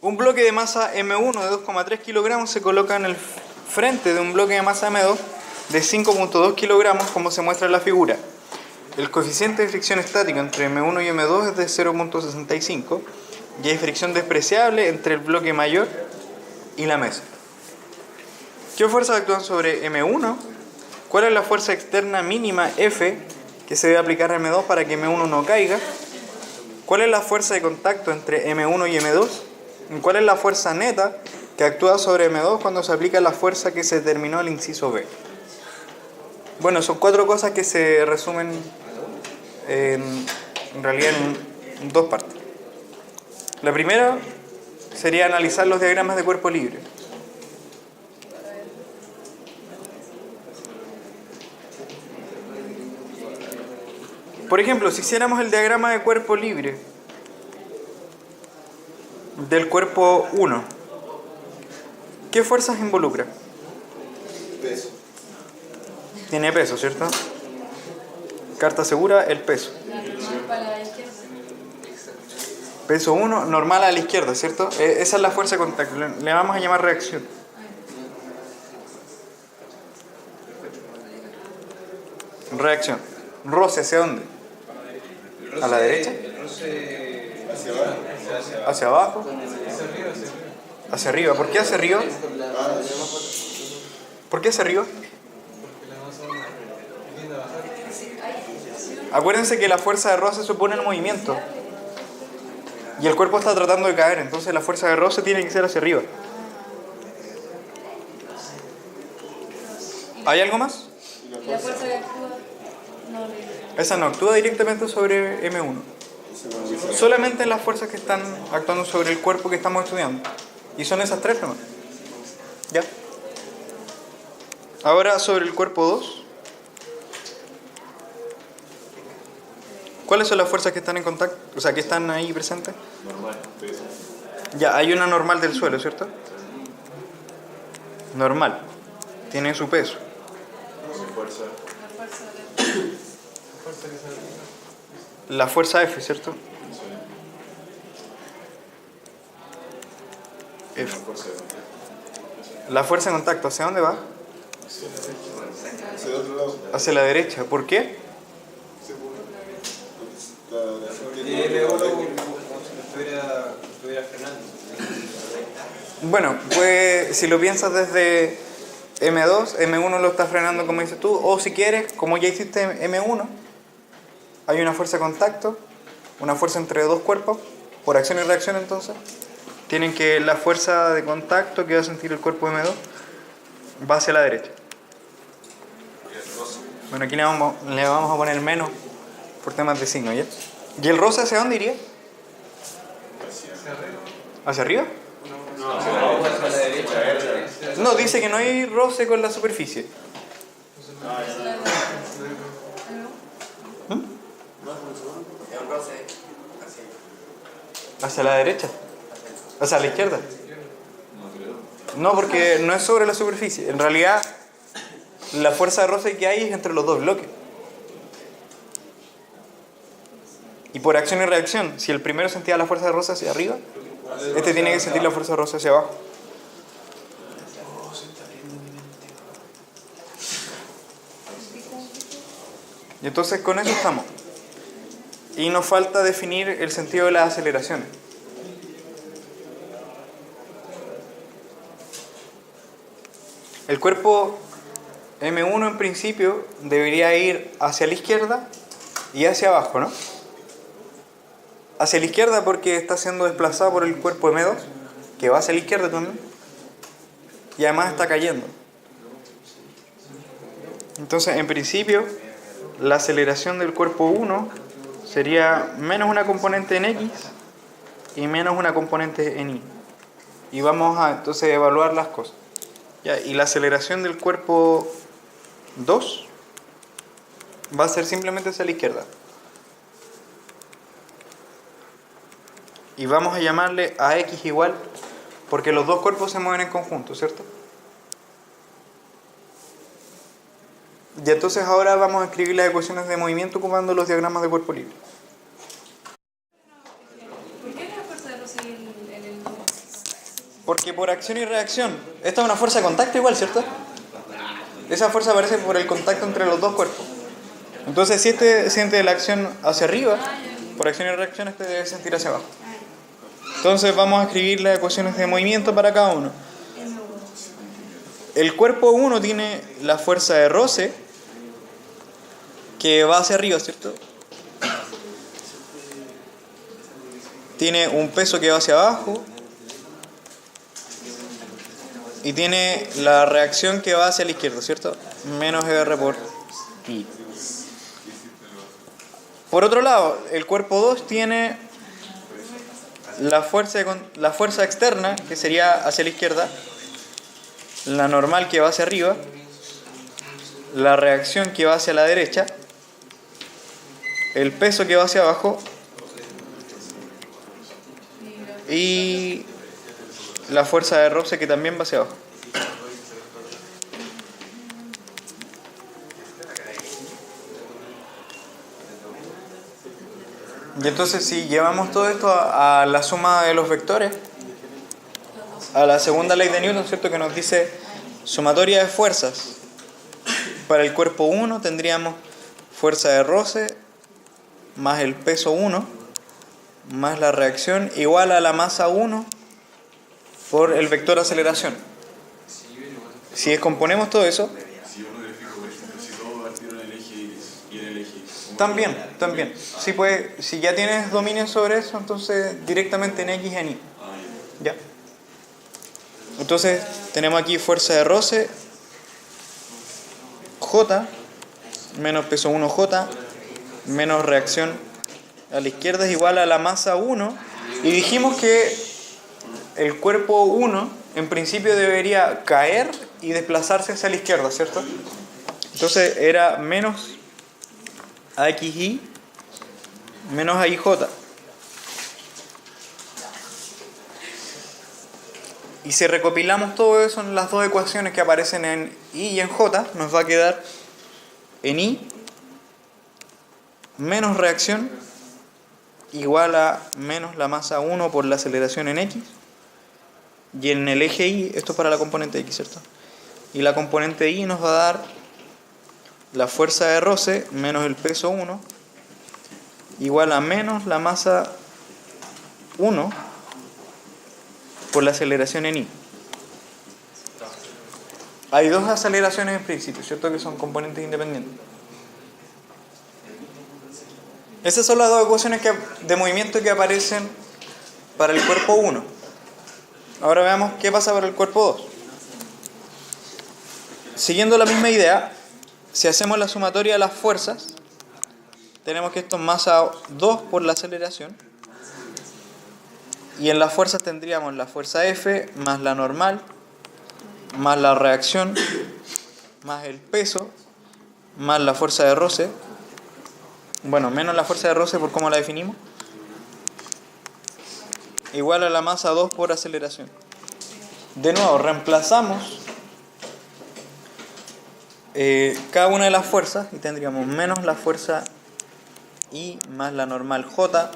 Un bloque de masa M1 de 2,3 kilogramos se coloca en el frente de un bloque de masa M2 de 5,2 kilogramos, como se muestra en la figura. El coeficiente de fricción estática entre M1 y M2 es de 0,65 y hay fricción despreciable entre el bloque mayor y la mesa. ¿Qué fuerzas actúan sobre M1? ¿Cuál es la fuerza externa mínima F que se debe aplicar a M2 para que M1 no caiga? ¿Cuál es la fuerza de contacto entre M1 y M2? ¿Cuál es la fuerza neta que actúa sobre M2 cuando se aplica la fuerza que se determinó en el inciso B? Bueno, son 4 cosas que se resumen en realidad en 2 partes. La primera sería analizar los diagramas de cuerpo libre. Por ejemplo, si hiciéramos el diagrama de cuerpo libre del cuerpo 1, ¿qué fuerzas involucra? Peso. Tiene peso, ¿cierto? Carta segura, el peso. Peso 1, normal a la izquierda, ¿cierto? Esa es la fuerza de contacto. Le vamos a llamar reacción. Reacción. ¿Roce hacia dónde? ¿A la derecha? ¿Hacia abajo? ¿Hacia arriba? ¿Por qué hacia arriba? ¿Por qué hacia arriba? Acuérdense que la fuerza de roce supone el movimiento. Y el cuerpo está tratando de caer, entonces la fuerza de roce tiene que ser hacia arriba. ¿Hay algo más? ¿Y la fuerza que actúa? Esa no actúa directamente sobre M1. Solamente en las fuerzas que están actuando sobre el cuerpo que estamos estudiando. Y son esas 3 nomás. ¿Ya? Ahora sobre el cuerpo 2. ¿Cuáles son las fuerzas que están en contacto? O sea, que están ahí presentes. Normal, peso. Ya, hay una normal del suelo, ¿cierto? Normal. Tiene su peso. Fuerza. La fuerza F, ¿cierto? F. La fuerza de contacto, ¿hacia dónde va? Hacia el otro lado. Hacia la derecha. ¿Por qué? Bueno, pues si lo piensas desde M2, M1 lo está frenando como dices tú, o si quieres, como ya hiciste M1, hay una fuerza de contacto, una fuerza entre 2 cuerpos, por acción y reacción entonces, tienen que la fuerza de contacto que va a sentir el cuerpo M2 va hacia la derecha. Bueno, aquí le vamos a poner menos por temas de signo, ¿ya? ¿Y el roce hacia dónde iría? ¿Hacia arriba? No, dice que no hay roce con la superficie. ¿Mm? ¿Hacia la derecha? ¿Hacia la izquierda? No, porque no es sobre la superficie. En realidad, la fuerza de roce que hay es entre los 2 bloques. Y por acción y reacción, si el primero sentía la fuerza de roce hacia arriba, este tiene que sentir la fuerza de roce hacia abajo. Y entonces con eso estamos. Y nos falta definir el sentido de las aceleraciones. El cuerpo M1 en principio debería ir hacia la izquierda y hacia abajo, ¿no? Hacia la izquierda porque está siendo desplazado por el cuerpo M2, que va hacia la izquierda también, y además está cayendo. Entonces, en principio, la aceleración del cuerpo 1 sería menos una componente en X y menos una componente en Y. Y vamos a entonces evaluar las cosas. Ya, y la aceleración del cuerpo 2 va a ser simplemente hacia la izquierda. Y vamos a llamarle a X igual, porque los 2 cuerpos se mueven en conjunto, ¿cierto? Y entonces ahora vamos a escribir las ecuaciones de movimiento ocupando los diagramas de cuerpo libre. ¿Por qué la fuerza de roce en el 2? Porque por acción y reacción, esta es una fuerza de contacto igual, ¿cierto? Esa fuerza aparece por el contacto entre los dos cuerpos. Entonces, si este siente la acción hacia arriba, por acción y reacción, este debe sentir hacia abajo. Entonces, vamos a escribir las ecuaciones de movimiento para cada uno. El cuerpo 1 tiene la fuerza de roce, que va hacia arriba, ¿cierto? Tiene un peso que va hacia abajo. Y tiene la reacción que va hacia la izquierda, ¿cierto? Menos R por I. Por otro lado, el cuerpo 2 tiene la fuerza externa, que sería hacia la izquierda, la normal que va hacia arriba, la reacción que va hacia la derecha, el peso que va hacia abajo y la fuerza de roce que también va hacia abajo. Y entonces si llevamos todo esto a la suma de los vectores, a la segunda ley de Newton, ¿cierto? Que nos dice sumatoria de fuerzas. Para el cuerpo 1 tendríamos fuerza de roce más el peso 1 más la reacción igual a la masa 1 por el vector aceleración. Si descomponemos todo eso, Si yo no verifico, por ejemplo, si todo va a partir en el eje Y en el eje Y. también. Si ya tienes dominio sobre eso, entonces directamente en X y en Y. ¿Ya? Entonces tenemos aquí fuerza de roce J menos peso 1J menos reacción a la izquierda es igual a la masa 1. Y dijimos que el cuerpo 1 en principio debería caer y desplazarse hacia la izquierda, ¿cierto? Entonces era menos AXI menos AIJ. Y si recopilamos todo eso en las dos ecuaciones que aparecen en I y en J, nos va a quedar en I menos reacción igual a menos la masa 1 por la aceleración en X. Y en el eje Y, esto es para la componente X, ¿cierto? Y la componente Y nos va a dar la fuerza de roce menos el peso 1 igual a menos la masa 1 por la aceleración en I. Hay dos aceleraciones en principio, ¿cierto? Que son componentes independientes. Esas son las dos ecuaciones de movimiento que aparecen para el cuerpo 1. Ahora veamos qué pasa para el cuerpo 2. Siguiendo la misma idea, si hacemos la sumatoria de las fuerzas, tenemos que esto es masa 2 por la aceleración. Y en las fuerzas tendríamos la fuerza F más la normal, más la reacción, más el peso, más la fuerza de roce. Bueno, menos la fuerza de roce por cómo la definimos. Igual a la masa 2 por aceleración. De nuevo, reemplazamos cada una de las fuerzas y tendríamos menos la fuerza I más la normal J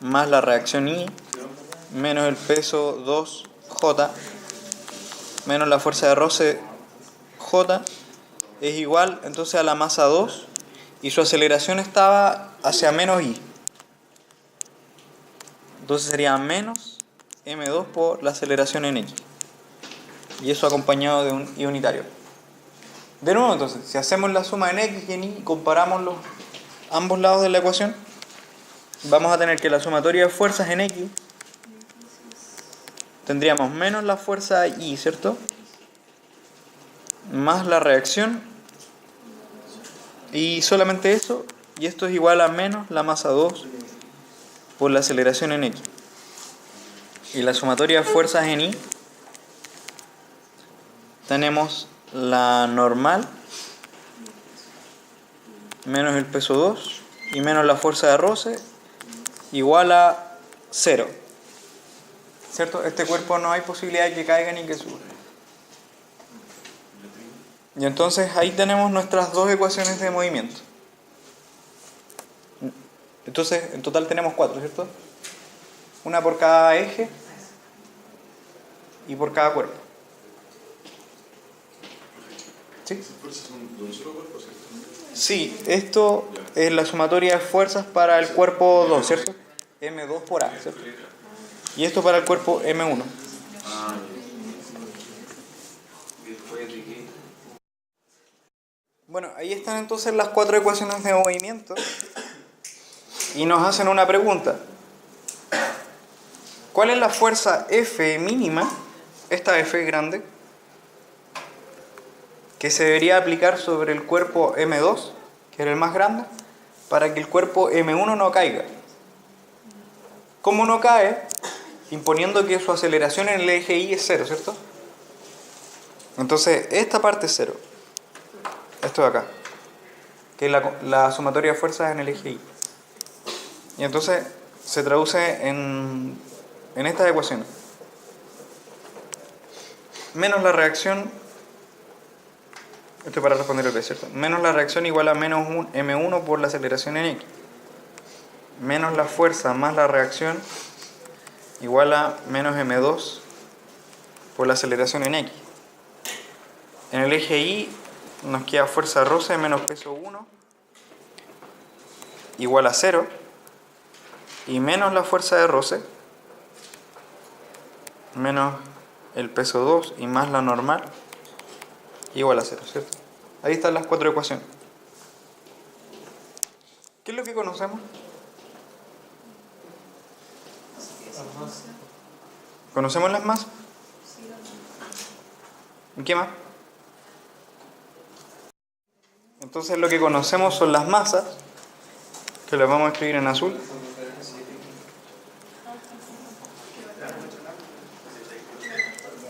más la reacción I menos el peso 2J menos la fuerza de roce J es igual entonces a la masa 2 y su aceleración estaba hacia menos I. Entonces sería menos M2 por la aceleración en X. Y eso acompañado de un I unitario. De nuevo entonces, si hacemos la suma en X y en Y, comparamos ambos lados de la ecuación, vamos a tener que la sumatoria de fuerzas en X tendríamos menos la fuerza I, ¿cierto? Más la reacción y solamente eso, y esto es igual a menos la masa 2 por la aceleración en X. Y la sumatoria de fuerzas en Y tenemos la normal menos el peso 2 y menos la fuerza de roce igual a 0. ¿Cierto? Este cuerpo no hay posibilidad de que caiga ni que suba. Y entonces ahí tenemos nuestras dos ecuaciones de movimiento. Entonces en total tenemos 4, ¿cierto? Una por cada eje y por cada cuerpo. ¿Sí? Esas fuerzas son de un solo cuerpo, ¿cierto? Sí, esto es la sumatoria de fuerzas para el cuerpo 2, ¿cierto? M2 por A, ¿cierto? Y esto para el cuerpo M1. Ah, Bueno, ahí están entonces las 4 ecuaciones de movimiento y nos hacen una pregunta. ¿Cuál es la fuerza F mínima, esta F grande, que se debería aplicar sobre el cuerpo M2, que era el más grande, para que el cuerpo M1 no caiga? ¿Cómo no cae? Imponiendo que su aceleración en el eje Y es 0, ¿cierto? Entonces, esta parte es 0. Esto de acá, que es la sumatoria de fuerzas en el eje Y. Y entonces se traduce en estas ecuaciones. Menos la reacción, esto es para responder el B, ¿cierto? Menos la reacción igual a menos M1 por la aceleración en X. Menos la fuerza más la reacción igual a menos M2 por la aceleración en X. En el eje Y nos queda fuerza de roce menos peso 1 igual a 0, y menos la fuerza de roce menos el peso 2 y más la normal igual a 0, ¿cierto? Ahí están las 4 ecuaciones. ¿Qué es lo que conocemos? ¿Conocemos las masas? ¿Y qué más? Entonces lo que conocemos son las masas, que las vamos a escribir en azul.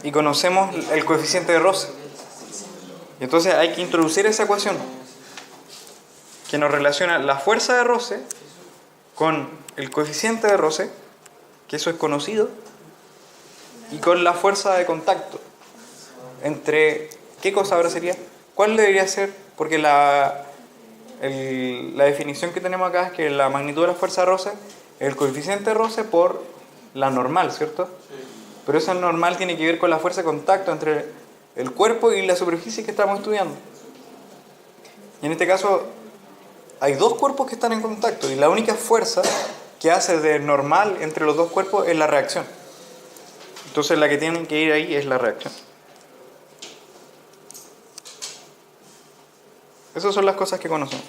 Y conocemos el coeficiente de roce. Y entonces hay que introducir esa ecuación que nos relaciona la fuerza de roce con el coeficiente de roce, que eso es conocido, y con la fuerza de contacto. Entre, ¿qué cosa ahora sería? ¿Cuál debería ser? Porque la definición que tenemos acá es que la magnitud de la fuerza de roce es el coeficiente de roce por la normal, ¿cierto? Pero esa normal tiene que ver con la fuerza de contacto entre el cuerpo y la superficie que estamos estudiando. Y en este caso hay dos cuerpos que están en contacto y la única fuerza que hace de normal entre los dos cuerpos es la reacción. Entonces la que tiene que ir ahí es la reacción. Esas son las cosas que conocemos.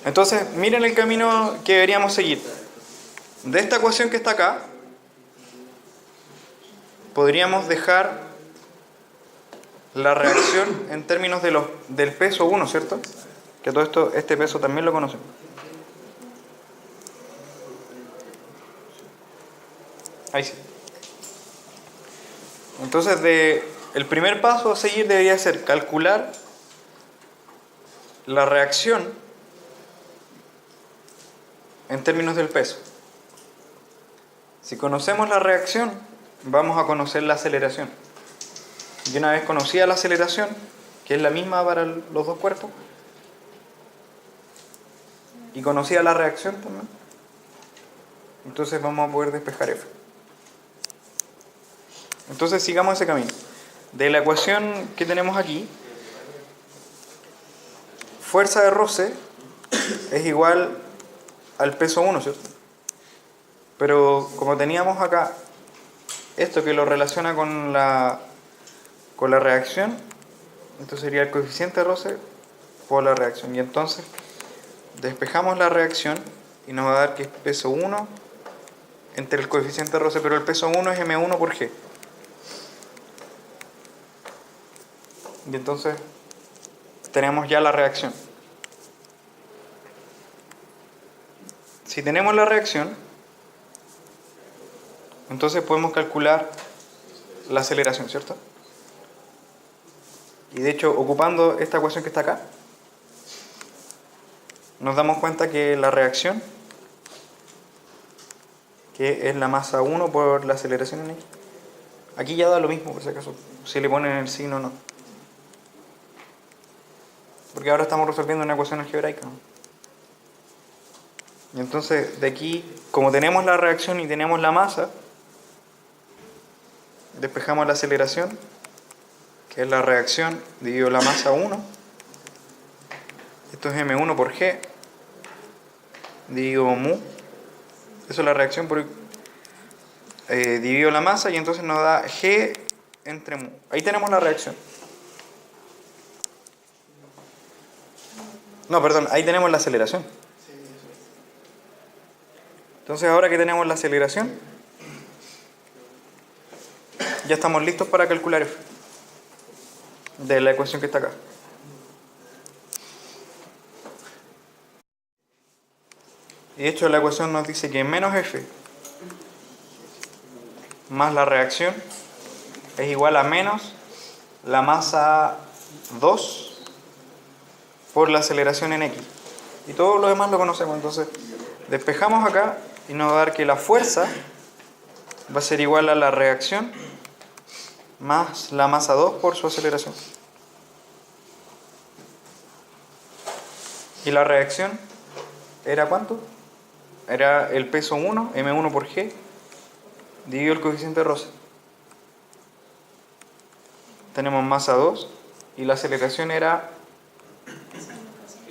Entonces, miren el camino que deberíamos seguir. De esta ecuación que está acá, podríamos dejar la reacción en términos del peso 1, ¿cierto? Que todo esto, este peso también lo conocemos. Ahí sí. Entonces, el primer paso a seguir debería ser calcular la reacción en términos del peso. Si conocemos la reacción, vamos a conocer la aceleración. Y una vez conocida la aceleración, que es la misma para los dos cuerpos, y conocida la reacción también, entonces vamos a poder despejar F. Entonces sigamos ese camino. De la ecuación que tenemos aquí, fuerza de roce es igual al peso 1, ¿cierto? Pero como teníamos acá esto que lo relaciona con la reacción, entonces sería el coeficiente de roce por la reacción. Y entonces despejamos la reacción y nos va a dar que es peso 1 entre el coeficiente de roce, pero el peso 1 es M1 por G. Y entonces tenemos ya la reacción. Si tenemos la reacción, entonces podemos calcular la aceleración, ¿cierto? Y de hecho, ocupando esta ecuación que está acá, nos damos cuenta que la reacción, que es la masa 1 por la aceleración en X, aquí ya da lo mismo por si acaso, si le ponen el signo o no. Porque ahora estamos resolviendo una ecuación algebraica, ¿no? Y entonces de aquí, como tenemos la reacción y tenemos la masa, Despejamos la aceleración, que es la reacción dividido la masa 1. Esto es m1 por g dividido mu. Eso es la reacción por dividido la masa, y entonces nos da g entre mu. Ahí tenemos la reacción. No, perdón, ahí tenemos la aceleración. Entonces ahora que tenemos la aceleración, ya estamos listos para calcular F de la ecuación que está acá. Y de hecho la ecuación nos dice que menos F más la reacción es igual a menos la masa 2 por la aceleración en X. Y todo lo demás lo conocemos. Entonces despejamos acá y nos va a dar que la fuerza va a ser igual a la reacción más la masa 2 por su aceleración. Y la reacción era ¿cuánto? Era el peso 1, m1 por g, dividido el coeficiente de roce. Tenemos masa 2 y la aceleración era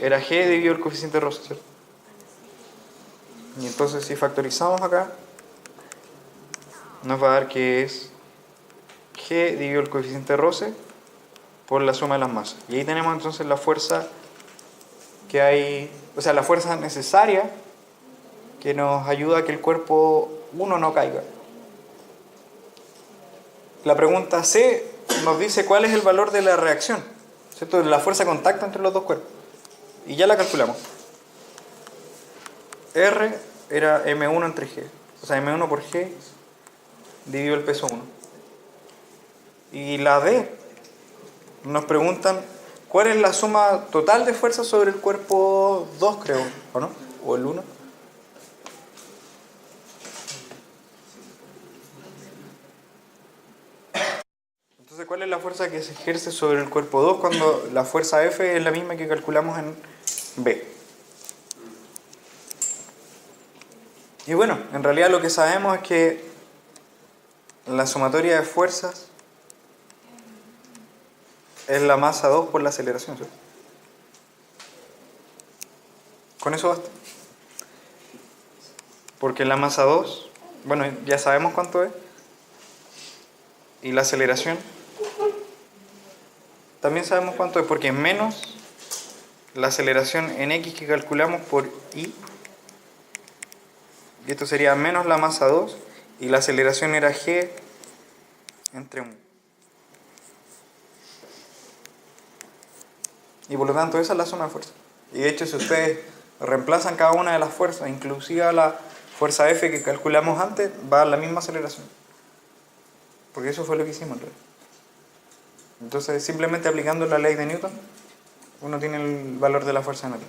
g dividido el coeficiente de roce, ¿cierto? Y entonces si factorizamos acá, nos va a dar que es g dividido el coeficiente de roce por la suma de las masas. Y ahí tenemos entonces la fuerza que hay, o sea, la fuerza necesaria que nos ayuda a que el cuerpo 1 no caiga. La pregunta C nos dice cuál es el valor de la reacción, ¿cierto? La fuerza de contacto entre los dos cuerpos. Y ya la calculamos. R era m1 entre g, o sea, m1 por g dividido el peso 1. Y la D nos preguntan cuál es la suma total de fuerza sobre el cuerpo 2, creo, ¿o no? O el 1. Entonces, ¿cuál es la fuerza que se ejerce sobre el cuerpo 2 cuando la fuerza F es la misma que calculamos en B? Y bueno, en realidad lo que sabemos es que la sumatoria de fuerzas es la masa 2 por la aceleración, ¿sí? Con eso basta. Porque la masa 2, bueno, ya sabemos cuánto es. Y la aceleración también sabemos cuánto es, porque es menos la aceleración en X que calculamos por I. Y esto sería menos la masa 2, y la aceleración era g entre mu. Y por lo tanto esa es la suma de fuerza. Y de hecho si ustedes reemplazan cada una de las fuerzas, inclusive a la fuerza F que calculamos antes, va a dar la misma aceleración. Porque eso fue lo que hicimos en realidad. Entonces simplemente aplicando la ley de Newton, uno tiene el valor de la fuerza en el